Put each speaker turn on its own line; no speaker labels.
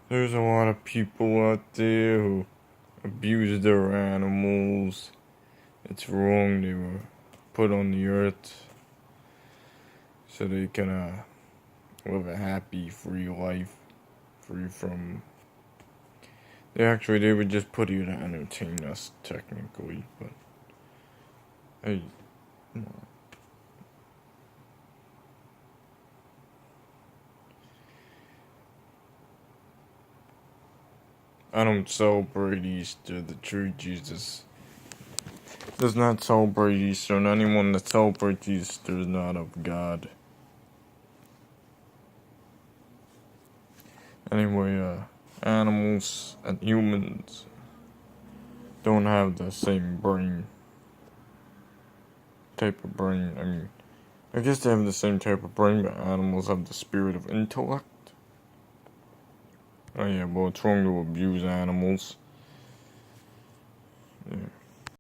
There's a lot of people out there who abuse their animals. It's wrong. They were put on the earth so they can live a happy, free life, free from. They were just put here to entertain us, technically, but hey, I don't celebrate Easter. The true Jesus does not celebrate Easter, and anyone that celebrates Easter is not of God. Anyway, animals and humans don't have the same type of brain. I mean, I guess they have the same type of brain, but animals have the spirit of intellect. Oh yeah, well, it's wrong to abuse animals.